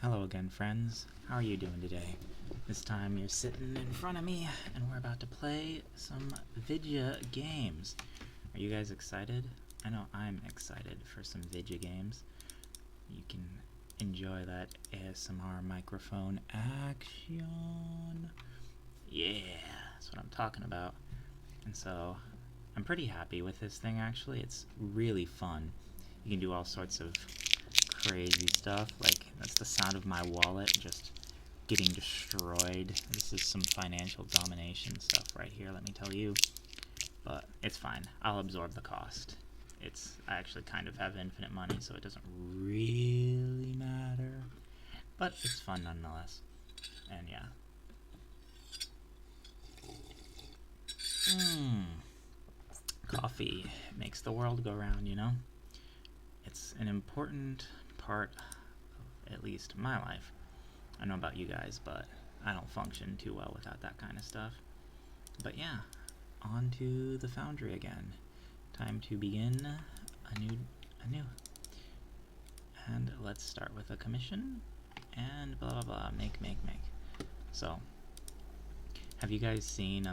Hello again, friends. How are you doing today? This time you're sitting in front of me, and we're about to play some video games. Are you guys excited? I know I'm excited for some video games. You can enjoy that ASMR microphone action. Yeah, that's what I'm talking about. And so, I'm pretty happy with this thing, actually. It's really fun. You can do all sorts of crazy stuff. Like, that's the sound of my wallet just getting destroyed. This is some financial domination stuff right here, let me tell you. But it's fine. I'll absorb the cost. I actually kind of have infinite money, so it doesn't really matter. But it's fun nonetheless. And yeah. Coffee makes the world go round, you know? It's an important part of at least my life. I don't know about you guys, but I don't function too well without that kind of stuff. But yeah, on to the foundry again. Time to begin anew. And let's start with a commission, and blah blah blah, make. So, have you guys seen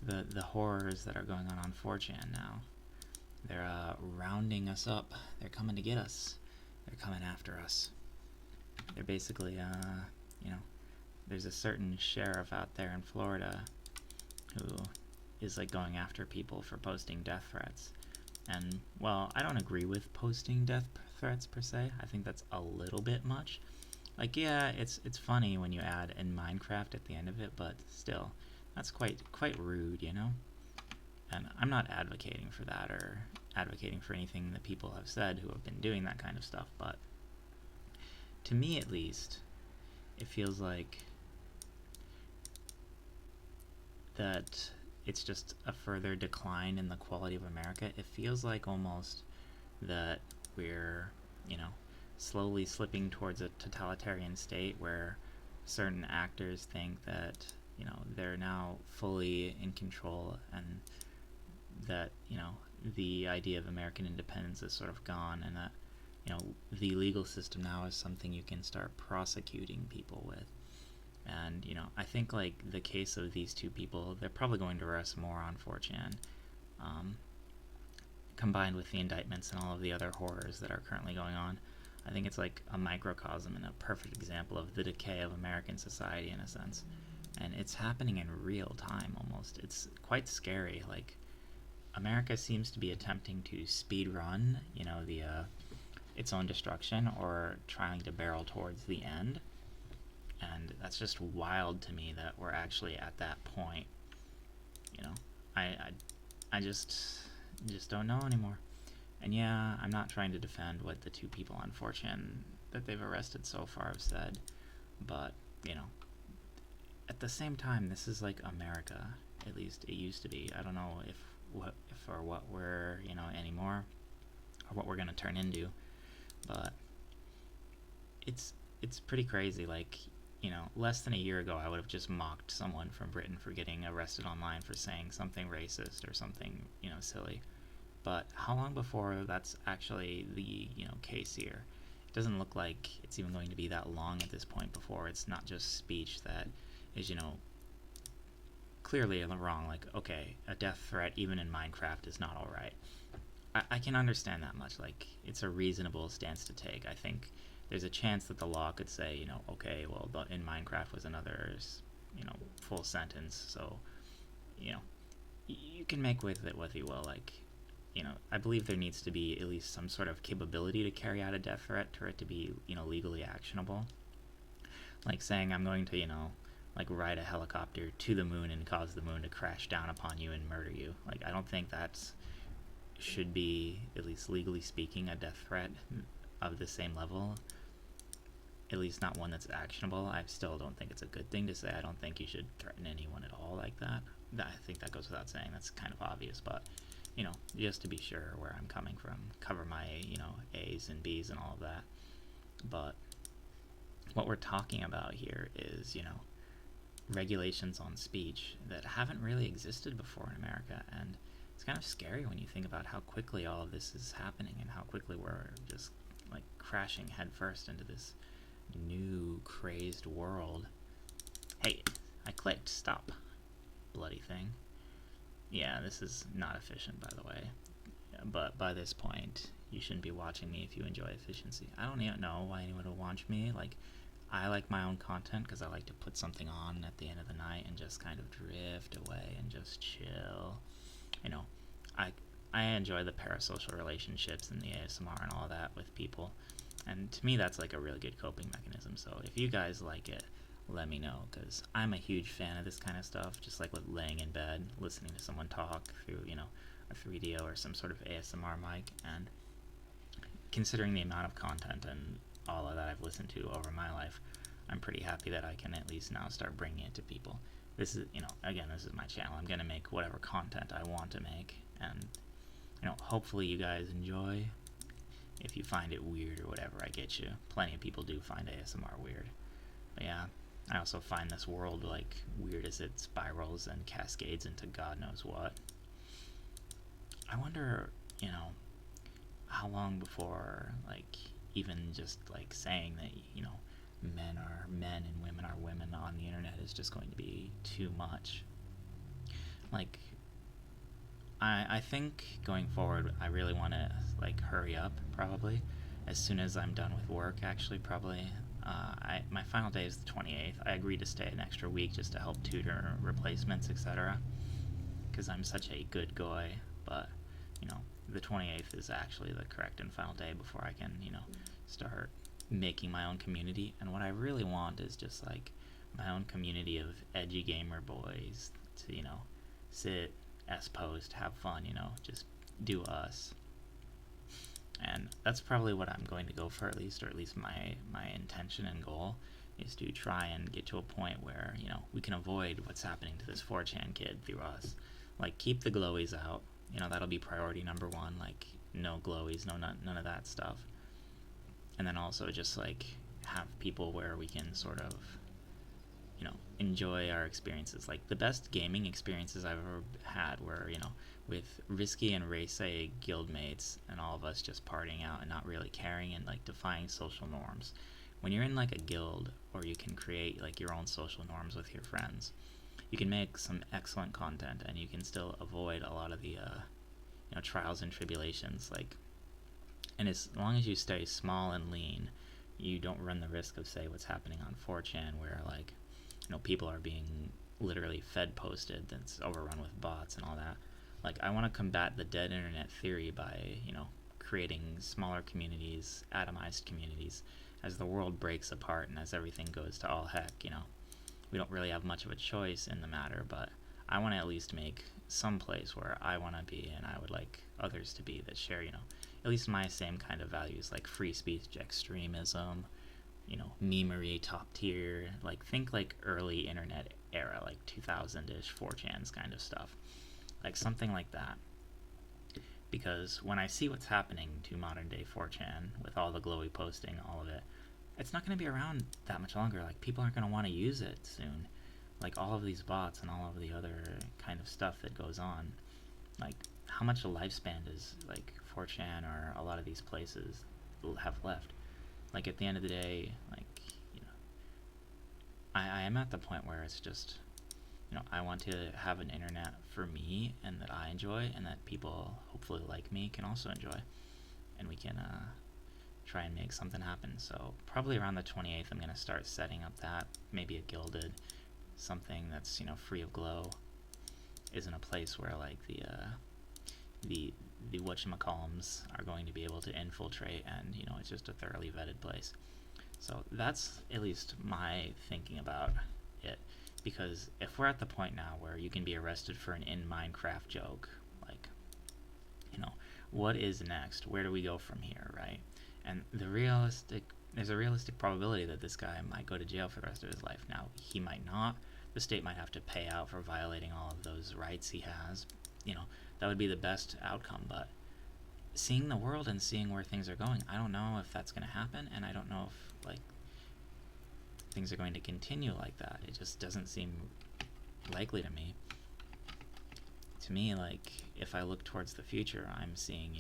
the horrors that are going on 4chan now? They're rounding us up. They're coming to get us. They're coming after us. They're basically, there's a certain sheriff out there in Florida who is like going after people for posting death threats. And, well, I don't agree with posting death threats per se. I think that's a little bit much. Like, yeah, it's funny when you add in Minecraft at the end of it, but still, that's quite rude, you know? And I'm not advocating for that or advocating for anything that people have said who have been doing that kind of stuff, but to me at least, it feels like that it's just a further decline in the quality of America. It feels like almost that we're, slowly slipping towards a totalitarian state where certain actors think that, they're now fully in control, and that, the idea of American independence is sort of gone, and that, the legal system now is something you can start prosecuting people with. And, I think, like, the case of these two people, they're probably going to rest more on 4chan, combined with the indictments and all of the other horrors that are currently going on. I think it's like a microcosm and a perfect example of the decay of American society, in a sense. And it's happening in real time, almost. It's quite scary. Like, America seems to be attempting to speed run, its own destruction, or trying to barrel towards the end. And that's just wild to me that we're actually at that point. I just don't know anymore. And yeah, I'm not trying to defend what the two people on 4chan that they've arrested so far have said, but, at the same time, this is like America. At least it used to be. I don't know if or what we're, anymore, or what we're gonna turn into, but it's pretty crazy. Like, less than a year ago, I would have just mocked someone from Britain for getting arrested online for saying something racist or something, silly. But how long before that's actually the, case here? It doesn't look like it's even going to be that long at this point before it's not just speech that is, clearly wrong. Like, okay, a death threat even in Minecraft is not alright. I can understand that much. Like, it's a reasonable stance to take. I think there's a chance that the law could say, okay, well, in Minecraft was another, full sentence, so, you can make with it what you will. Like, I believe there needs to be at least some sort of capability to carry out a death threat for it to be, legally actionable. Like saying I'm going to, like ride a helicopter to the moon and cause the moon to crash down upon you and murder you. Like, I don't think that should be, at least legally speaking, a death threat of the same level. At least not one that's actionable. I still don't think it's a good thing to say. I don't think you should threaten anyone at all like that. I think that goes without saying. That's kind of obvious, but, just to be sure where I'm coming from. Cover my, A's and B's and all of that. But what we're talking about here is, regulations on speech that haven't really existed before in America, and it's kind of scary when you think about how quickly all of this is happening and how quickly we're just like crashing headfirst into this new crazed world. Hey, I clicked stop. Bloody thing. Yeah, this is not efficient, by the way. But by this point, you shouldn't be watching me if you enjoy efficiency. I don't even know why anyone would watch me. Like, I like my own content because I like to put something on at the end of the night and just kind of drift away and just chill. You know, I enjoy the parasocial relationships and the ASMR and all that with people. And to me, that's like a really good coping mechanism. So if you guys like it, let me know, because I'm a huge fan of this kind of stuff, just like with laying in bed, listening to someone talk through, a 3DO or some sort of ASMR mic. And considering the amount of content and all of that I've listened to over my life, I'm pretty happy that I can at least now start bringing it to people. This is, again, this is my channel. I'm going to make whatever content I want to make, and, hopefully you guys enjoy. If you find it weird or whatever, I get you. Plenty of people do find ASMR weird. But yeah, I also find this world, like, weird as it spirals and cascades into God knows what. I wonder, how long before, like, even just, like, saying that, men are men and women are women on the internet is just going to be too much. Like, I think going forward, I really want to, like, hurry up, probably. As soon as I'm done with work, actually, probably. My final day is the 28th. I agreed to stay an extra week just to help tutor replacements, etc. Because I'm such a good guy, but, the 28th is actually the correct and final day before I can, start making my own community. And what I really want is just, like, my own community of edgy gamer boys to, sit, S-post, have fun, just do us. And that's probably what I'm going to go for, at least, or at least my intention and goal is to try and get to a point where, we can avoid what's happening to this 4chan kid through us. Like, keep the glowies out. That'll be priority number one. Like, no glowies, none of that stuff. And then also just, like, have people where we can sort of, enjoy our experiences. Like, the best gaming experiences I've ever had were, with Risky and Race guildmates and all of us just partying out and not really caring and, like, defying social norms. When you're in, like, a guild, or you can create, like, your own social norms with your friends, you can make some excellent content, and you can still avoid a lot of the, trials and tribulations. Like, and as long as you stay small and lean, you don't run the risk of, say, what's happening on 4chan, where, like, people are being literally fed posted that's overrun with bots and all that. Like, I want to combat the dead internet theory by, creating smaller communities, atomized communities, as the world breaks apart and as everything goes to all heck. We don't really have much of a choice in the matter, but I want to at least make some place where I want to be and I would like others to be that share, at least my same kind of values, like free speech, extremism, memery, top tier, like, think like early internet era, like 2000-ish 4chan's kind of stuff, like something like that. Because when I see what's happening to modern day 4chan with all the glowy posting, all of it, it's not going to be around that much longer. Like, people aren't going to want to use it soon. Like, all of these bots and all of the other kind of stuff that goes on. Like, how much a lifespan does, like, 4chan or a lot of these places have left? Like, at the end of the day, like, I am at the point where it's just, I want to have an internet for me and that I enjoy and that people, hopefully like me, can also enjoy. And we can try and make something happen. So probably around the 28th, I'm going to start setting up that, maybe a gilded, something that's, free of glow, isn't a place where, like, the whatchamacallums are going to be able to infiltrate, and, it's just a thoroughly vetted place. So that's at least my thinking about it, because if we're at the point now where you can be arrested for an in Minecraft joke, like, what is next? Where do we go from here, right? And there's a realistic probability that this guy might go to jail for the rest of his life. Now, he might not. The state might have to pay out for violating all of those rights he has. That would be the best outcome, but seeing the world and seeing where things are going, I don't know if that's going to happen, and I don't know if, like, things are going to continue like that. It just doesn't seem likely to me. To me, like, if I look towards the future, I'm seeing,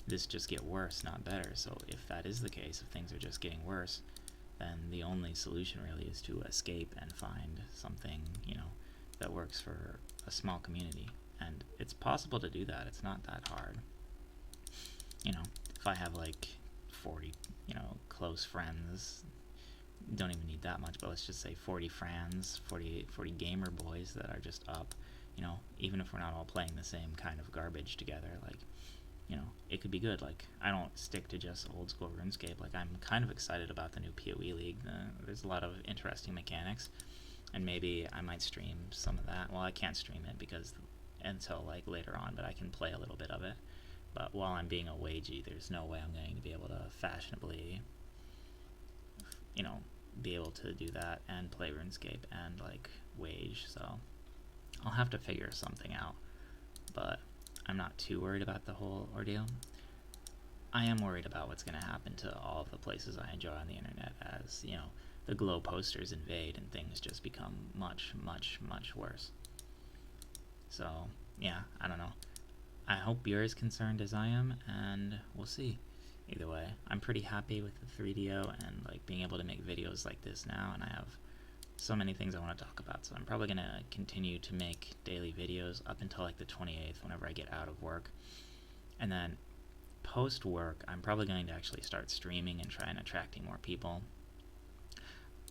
this just get worse, not better. So if that is the case, if things are just getting worse, then the only solution really is to escape and find something, that works for a small community. And it's possible to do that. It's not that hard. If I have like 40, close friends, don't even need that much, but let's just say 40 friends, 40 gamer boys that are just up, even if we're not all playing the same kind of garbage together, like, it could be good. Like, I don't stick to just old school RuneScape. Like, I'm kind of excited about the new PoE League. There's a lot of interesting mechanics, and maybe I might stream some of that. Well, I can't stream it until like later on, but I can play a little bit of it. But while I'm being a wagey, there's no way I'm going to be able to fashionably, be able to do that and play RuneScape and like wage. So I'll have to figure something out. But I'm not too worried about the whole ordeal. I am worried about what's going to happen to all of the places I enjoy on the internet as, the glow posters invade and things just become much, much, much worse. So, yeah, I don't know. I hope you're as concerned as I am, and we'll see. Either way, I'm pretty happy with the 3DO and like being able to make videos like this now, and I have so many things I want to talk about, so I'm probably going to continue to make daily videos up until like the 28th whenever I get out of work. And then post-work, I'm probably going to actually start streaming and try and attracting more people.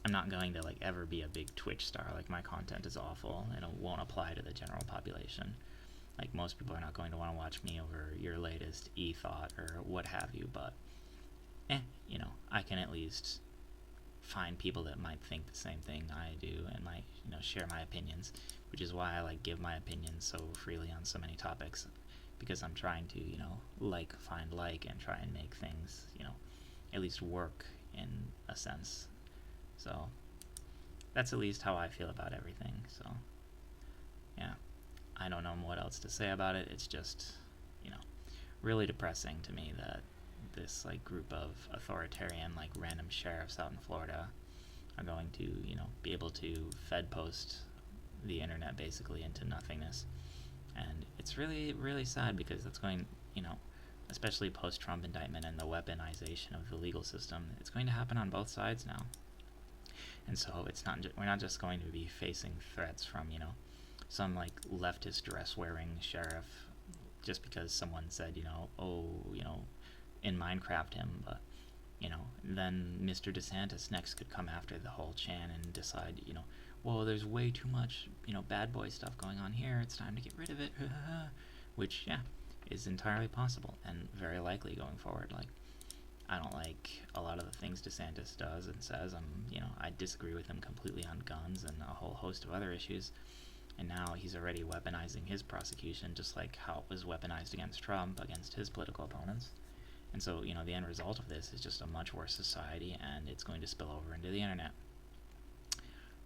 I'm not going to like ever be a big Twitch star. Like, my content is awful and it won't apply to the general population. Like, most people are not going to want to watch me over your latest e-thought or what have you, but I can at least find people that might think the same thing I do and might, share my opinions, which is why I like give my opinions so freely on so many topics, because I'm trying to, find and try and make things, at least work in a sense. So that's at least how I feel about everything. So yeah, I don't know what else to say about it. It's just, really depressing to me that this like group of authoritarian like random sheriffs out in Florida are going to, be able to Fed post the internet basically into nothingness. And it's really, really sad, because that's going, especially post-Trump indictment and the weaponization of the legal system, it's going to happen on both sides now. And so we're not just going to be facing threats from, some like leftist dress-wearing sheriff just because someone said, in Minecraft him, but, then Mr. DeSantis next could come after the whole Chan and decide, well, there's way too much, bad boy stuff going on here, it's time to get rid of it, which, yeah, is entirely possible and very likely going forward. Like, I don't like a lot of the things DeSantis does and says. I disagree with him completely on guns and a whole host of other issues. And now he's already weaponizing his prosecution, just like how it was weaponized against Trump, against his political opponents. And so, the end result of this is just a much worse society, and it's going to spill over into the internet.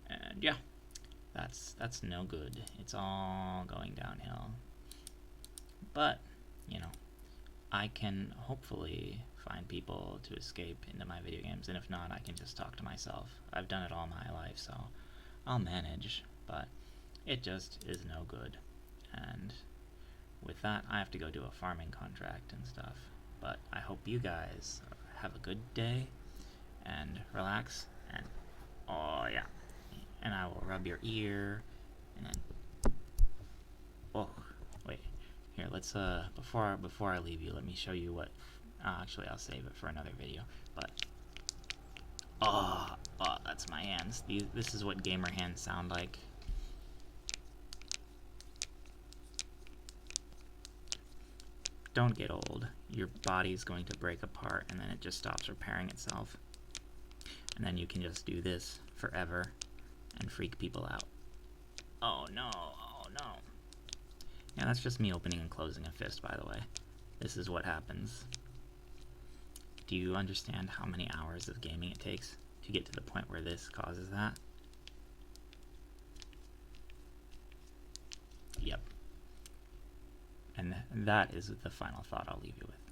And yeah, that's no good. It's all going downhill. But, I can hopefully find people to escape into my video games, and if not, I can just talk to myself. I've done it all my life, so I'll manage, but it just is no good. And with that, I have to go do a farming contract and stuff. But I hope you guys have a good day and relax, and oh yeah, and I will rub your ear, and then wait, here, let's before I leave you, let me show you what actually I'll save it for another video. But that's my hands. This is what gamer hands sound like. Don't get old. Your body's going to break apart, and then it just stops repairing itself. And then you can just do this forever and freak people out. Oh no, oh no. Yeah, that's just me opening and closing a fist, by the way. This is what happens. Do you understand how many hours of gaming it takes to get to the point where this causes that? Yep. And that is the final thought I'll leave you with.